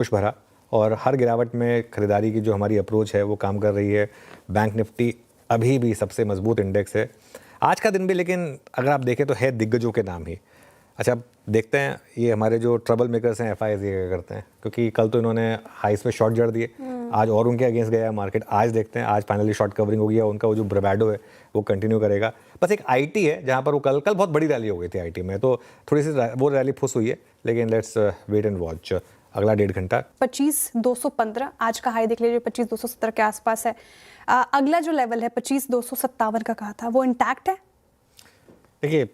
कुछ भरा और हर गिरावट में खरीदारी की जो हमारी अप्रोच है वो काम कर रही है। बैंक निफ्टी अभी भी सबसे मजबूत इंडेक्स है आज का दिन भी, लेकिन अगर आप देखें तो है दिग्गजों के नाम ही। अच्छा, अब देखते हैं ये हमारे जो ट्रबल मेकर्स हैं एफआईआई ये क्या करते हैं, क्योंकि कल तो इन्होंने हाइस पे शॉर्ट जड़ दिए, आज और उनके अगेंस्ट गया मार्केट। आज देखते हैं, आज फाइनली शॉर्ट कवरिंग हो गया, उनका वो जो ब्रेवाडो है वो कंटिन्यू करेगा। बस एक आईटी है जहाँ पर वो कल बहुत बड़ी रैली हो गई थी आईटी में, तो थोड़ी सी वो रैली फुस हुई है, लेकिन लेट्स वेट एंड वॉच अगला 1.5 घंटा। 25,215 आज का हाई देख लीजिए, 25,270 के आसपास है। अगला जो लेवल है 25,257 का कहा था, वो इंटैक्ट है? देखिए,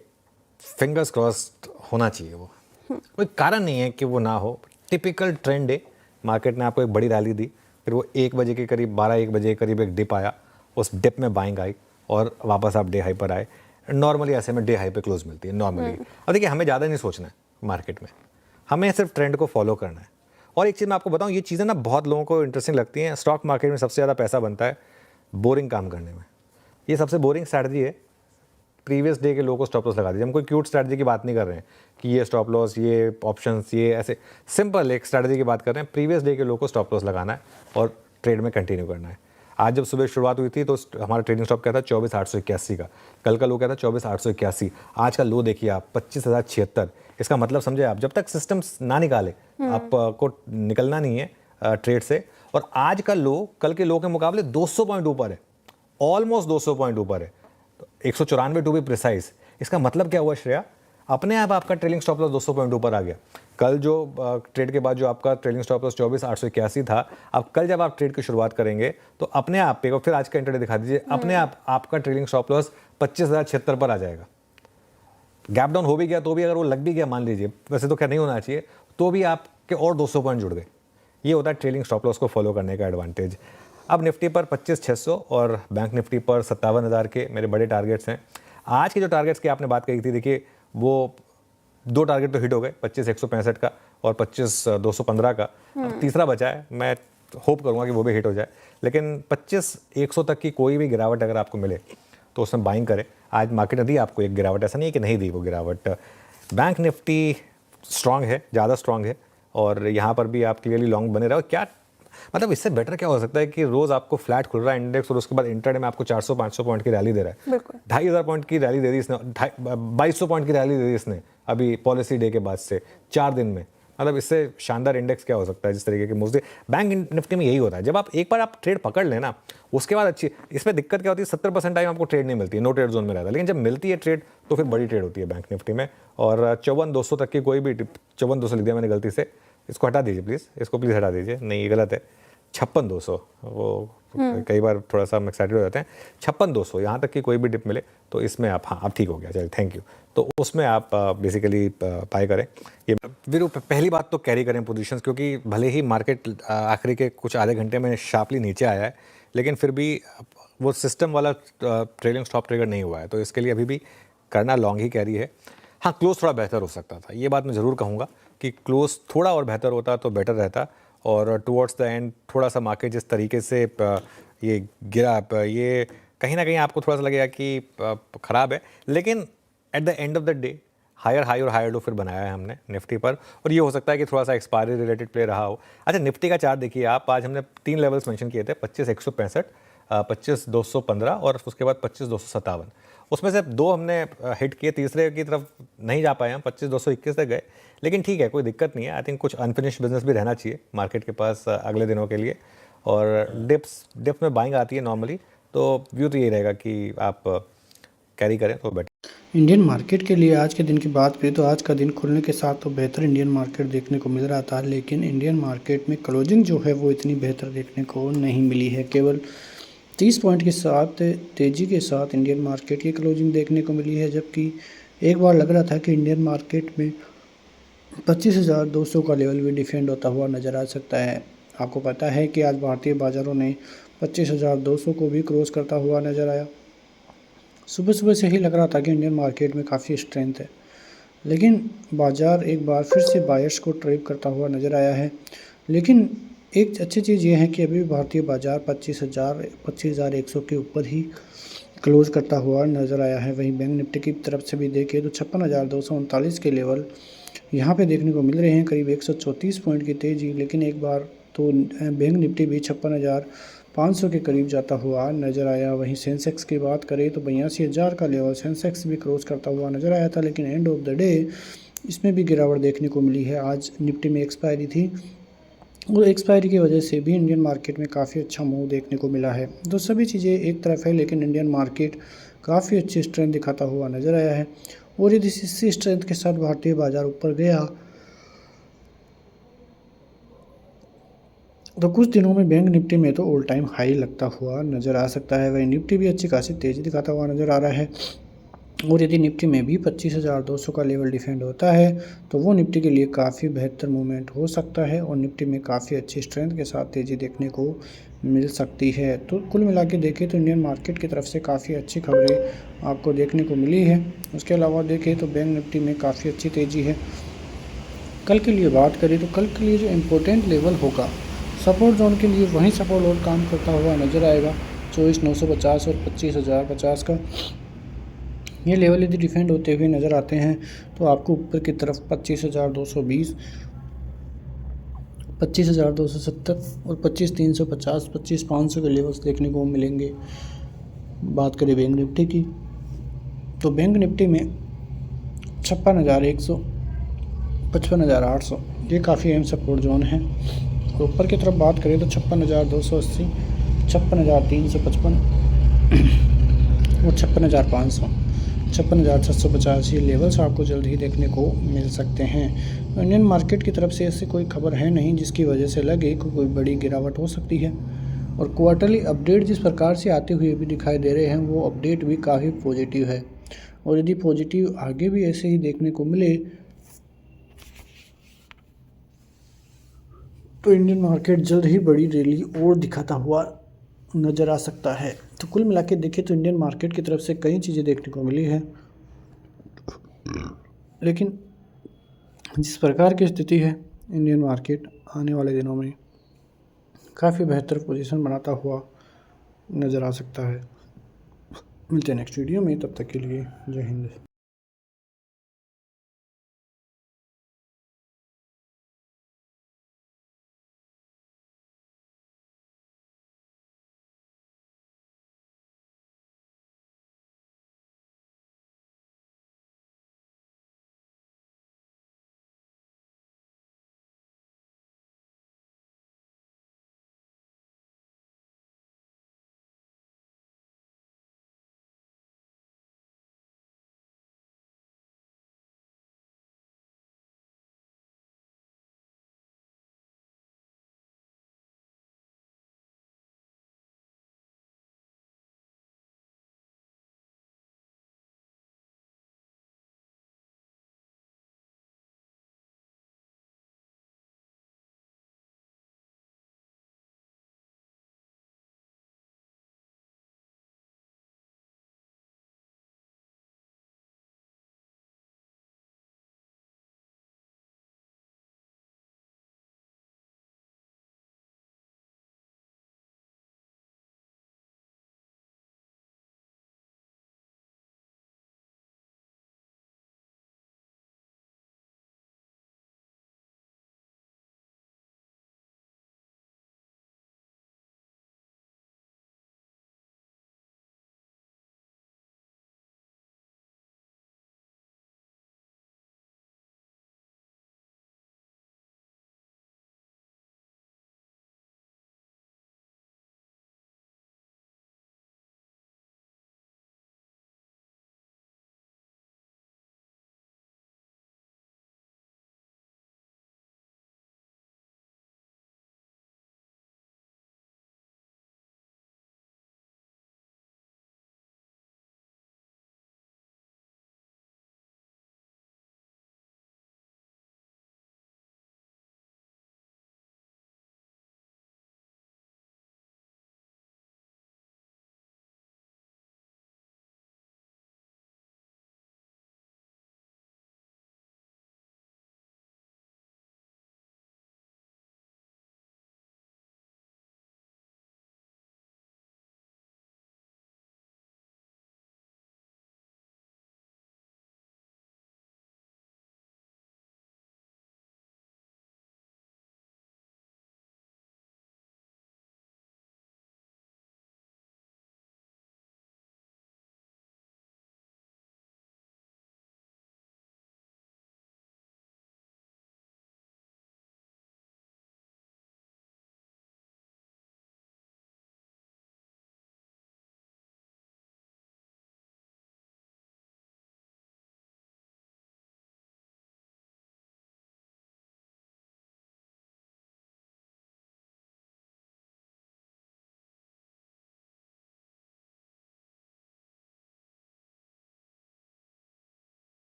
फिंगर्स क्रॉस्ड होना चाहिए, वो कोई कारण नहीं है कि वो ना हो। टिपिकल ट्रेंड है, मार्केट ने आपको एक बड़ी रैली दी, फिर वो 1 बजे के करीब 12-1 बजे के करीब एक डिप आया, उस डिप में बाइंग आई और वापस आप डे हाई पर आए। नॉर्मली ऐसे में डे हाई पे क्लोज मिलती है नॉर्मली। अब देखिए, हमें ज़्यादा नहीं सोचना है मार्केट में, हमें सिर्फ ट्रेंड को फॉलो करना है। और एक चीज़ मैं आपको बताऊँ, ये चीज़ें ना बहुत लोगों को इंटरेस्टिंग लगती हैं। स्टॉक मार्केट में सबसे ज़्यादा पैसा बनता है बोरिंग काम करने में। ये सबसे बोरिंग स्ट्रैटेजी है। प्रीवियस डे के लोगों को स्टॉप लॉस लगा दीजिए। हम कोई क्यूट स्ट्रैटेजी की बात नहीं कर रहे हैं कि ये स्टॉप लॉस, ये ऑप्शंस, ये ऐसे सिंपल एक स्ट्रैटेजी की बात कर रहे हैं। प्रीवियस डे के लोगों को स्टॉप लॉस लगाना है और ट्रेड में कंटिन्यू करना है। आज जब सुबह शुरुआत हुई थी तो हमारा ट्रेडिंग स्टॉप क्या था, 24,881 का। कल का लो क्या था, 24,881। आज का लो देखिए आप, 25,076। इसका मतलब समझे आप, जब तक सिस्टम ना निकाले आपको निकलना नहीं है ट्रेड से। और आज का लो कल के लो के मुकाबले 200 पॉइंट ऊपर है, ऑलमोस्ट 200 पॉइंट ऊपर है, 194 टू बी प्रिसाइज। इसका मतलब क्या हुआ श्रेया, अपने आप आपका ट्रेलिंग स्टॉप लॉस 200 पॉइंट ऊपर आ गया। कल जो ट्रेड के बाद जो आपका ट्रेलिंग स्टॉप लॉस 24,881 था, अब कल जब आप ट्रेड की शुरुआत करेंगे तो अपने आप पे, फिर आज का इंटरडे दिखा दीजिए, अपने आप आपका ट्रेलिंग स्टॉप लॉस 25,076 पर आ जाएगा। गैप डाउन हो भी गया तो भी, अगर वो लग भी गया मान लीजिए, वैसे तो क्या नहीं होना चाहिए, तो भी आपके और 200 पॉइंट जुड़ गए। ये होता है ट्रेलिंग स्टॉप लॉस को फॉलो करने का एडवांटेज। अब निफ्टी पर 25,600 और बैंक निफ्टी पर 57,000 के मेरे बड़े टारगेट्स हैं। आज के जो टारगेट्स की आपने बात कही थी, देखिए वो 2 टारगेट तो हिट हो गए, 25,165 का और 25,215 का। अब तीसरा बचा है, मैं होप करूंगा कि वो भी हिट हो जाए। लेकिन 25,100 तक की कोई भी गिरावट अगर आपको मिले तो उसमें बाइंग करें। आज मार्केट ने दी आपको एक गिरावट, ऐसा नहीं है कि नहीं दी वो गिरावट। बैंक निफ्टी स्ट्रांग है, ज़्यादा स्ट्रांग है, और यहाँ पर भी आप क्लियरली लॉन्ग बने रहो। क्या मतलब इससे बेटर क्या हो सकता है कि रोज आपको फ्लैट खुल रहा है इंडेक्स और उसके बाद इंटरडे में आपको 400-500 पॉइंट की रैली दे रहा है। 2,500 पॉइंट की रैली दे दी इसने, 2,200 पॉइंट की रैली दे दी इसने अभी पॉलिसी डे के बाद से 4 दिन में। मतलब इससे शानदार इंडेक्स क्या हो सकता है जिस तरीके के मोस्टली बैंक निफ्टी में यही होता है। जब आप एक बार आप ट्रेड पकड़ लेना, उसके बाद अच्छी, इसमें दिक्कत क्या होती है, 70% टाइम आपको ट्रेड नहीं मिलती है, नो ट्रेड जोन में रहता है। लेकिन जब मिलती है ट्रेड तो फिर बड़ी ट्रेड होती है बैंक निफ्टी में। और 54,200 तक की कोई भी, 54,200 लिख दिया मैंने गलती से, इसको हटा दीजिए प्लीज़, इसको प्लीज़ हटा दीजिए, नहीं ये गलत है। 56,200, वो कई बार थोड़ा सा हम एक्साइटेड हो जाते हैं। 56,200 यहाँ तक की कोई भी डिप मिले तो इसमें आप, हाँ अब ठीक हो गया, चलिए थैंक यू, तो उसमें आप बेसिकली बाय करें। ये फिर पहली बात तो कैरी करें पोजीशंस, क्योंकि भले ही मार्केट आखिरी के कुछ आधे घंटे में शार्पली नीचे आया है, लेकिन फिर भी वो सिस्टम वाला ट्रेलिंग स्टॉप ट्रिगर नहीं हुआ है, तो इसके लिए अभी भी करना लॉन्ग ही कैरी है। हाँ, क्लोज थोड़ा बेहतर हो सकता था, ये बात मैं ज़रूर कहूँगा कि क्लोज थोड़ा और बेहतर होता तो बेटर रहता। और टुवर्ड्स द एंड थोड़ा सा मार्केट जिस तरीके से ये गिरा, ये कहीं ना कहीं आपको थोड़ा सा लगेगा कि ख़राब है, लेकिन at the end of the day higher high और हायर लो फिर बनाया है हमने निफ्टी पर, और ये हो सकता है कि थोड़ा सा एक्सपायरी रिलेटेड प्ले रहा हो। अच्छा, निफ्टी का चार्ट देखिए आप, आज हमने 3 लेवल्स मेंशन किए थे, 25,165, 25,215 और उसके बाद 25,257। उसमें से 2 हमने हिट किए, तीसरे की तरफ नहीं जा पाए हम, 25,221 तक गए, लेकिन ठीक है, कोई दिक्कत नहीं है। आई थिंक कुछ अनफिनिश्ड बिजनेस भी रहना चाहिए मार्केट के पास अगले दिनों के लिए। और डिप्स में बाइंग आती है नॉर्मली, तो व्यू तो यही रहेगा कि आप कैरी करें तो बेटर। इंडियन मार्केट के लिए आज के दिन की बात करें तो आज का दिन खुलने के साथ तो बेहतर इंडियन मार्केट देखने को मिल रहा था, लेकिन इंडियन मार्केट में क्लोजिंग जो है वो इतनी बेहतर देखने को नहीं मिली है। केवल 30 पॉइंट के साथ तेज़ी के साथ इंडियन मार्केट की क्लोजिंग देखने को मिली है, जबकि एक बार लग रहा था कि इंडियन मार्केट में 25,200 का लेवल भी डिफेंड होता हुआ नज़र आ सकता है। आपको पता है कि आज भारतीय बाज़ारों ने 25,200 को भी क्रॉस करता हुआ नज़र आया। सुबह सुबह से ही लग रहा था कि इंडियन मार्केट में काफ़ी स्ट्रेंथ है, लेकिन बाज़ार एक बार फिर से बायर्स को ट्रैप करता हुआ नज़र आया है। लेकिन एक अच्छी चीज़ ये है कि अभी भी भारतीय बाज़ार 25,100 के ऊपर ही क्लोज़ करता हुआ नज़र आया है। वहीं बैंक निफ्टी की तरफ से भी देखें तो 56,239 के लेवल यहाँ पे देखने को मिल रहे हैं करीब 134 पॉइंट की तेज़ी, लेकिन एक बार तो बैंक निफ्टी भी 56,500 के करीब जाता हुआ नज़र आया। वहीं सेंसेक्स की बात करें तो 82,000 का लेवल सेंसेक्स भी क्रॉस करता हुआ नज़र आया था, लेकिन एंड ऑफ द डे इसमें भी गिरावट देखने को मिली है। आज निफ्टी में एक्सपायरी थी और एक्सपायरी की वजह से भी इंडियन मार्केट में काफ़ी अच्छा मूव देखने को मिला है। तो सभी चीज़ें एक तरफ है, लेकिन इंडियन मार्केट काफ़ी अच्छी स्ट्रेंथ दिखाता हुआ नज़र आया है। और यदि इसी स्ट्रेंथ के साथ भारतीय बाजार ऊपर गया तो कुछ दिनों में बैंक निफ्टी में तो ऑल टाइम हाई लगता हुआ नज़र आ सकता है। वही निफ्टी भी अच्छी खासी तेज़ी दिखाता हुआ नज़र आ रहा है। और यदि निफ्टी में भी 25,200 का लेवल डिफेंड होता है तो वो निफ्टी के लिए काफ़ी बेहतर मूवमेंट हो सकता है और निफ्टी में काफ़ी अच्छी स्ट्रेंथ के साथ तेज़ी देखने को मिल सकती है। तो कुल मिला के देखें तो इंडियन मार्केट की तरफ से काफ़ी अच्छी खबरें आपको देखने को मिली है। उसके अलावा देखें तो बैंक निफ्टी में काफ़ी अच्छी तेज़ी है। कल के लिए बात करें तो कल के लिए जो इम्पोर्टेंट लेवल होगा सपोर्ट जोन के लिए, वहीं सपोर्ट और काम करता हुआ नज़र आएगा 24,950 और 25,050 का। ये लेवल यदि डिफेंड होते हुए नज़र आते हैं तो आपको ऊपर की तरफ 25,220, 25,270 और 25,350, 25,500 के लेवल्स देखने को मिलेंगे। बात करें बैंक निफ्टी की तो बैंक निफ्टी में 56,100, 55,800 ये काफ़ी अहम सपोर्ट जोन है। और ऊपर की तरफ बात करें तो 56,280, 56,355 और 56,500, 56,750 ये लेवल्स आपको जल्द ही देखने को मिल सकते हैं। तो इंडियन मार्केट की तरफ से ऐसी कोई खबर है नहीं जिसकी वजह से लगे कि कोई बड़ी गिरावट हो सकती है। और क्वार्टरली अपडेट जिस प्रकार से आते हुए भी दिखाई दे रहे हैं वो अपडेट भी काफ़ी पॉजिटिव है। और यदि पॉजिटिव आगे भी ऐसे ही देखने को मिले तो इंडियन मार्केट जल्द ही बड़ी रैली और दिखाता हुआ नज़र आ सकता है। तो कुल मिला के देखें तो इंडियन मार्केट की तरफ से कई चीज़ें देखने को मिली है, लेकिन जिस प्रकार की स्थिति है इंडियन मार्केट आने वाले दिनों में काफ़ी बेहतर पोजीशन बनाता हुआ नज़र आ सकता है। मिलते हैं नेक्स्ट वीडियो में, तब तक के लिए जय हिंद।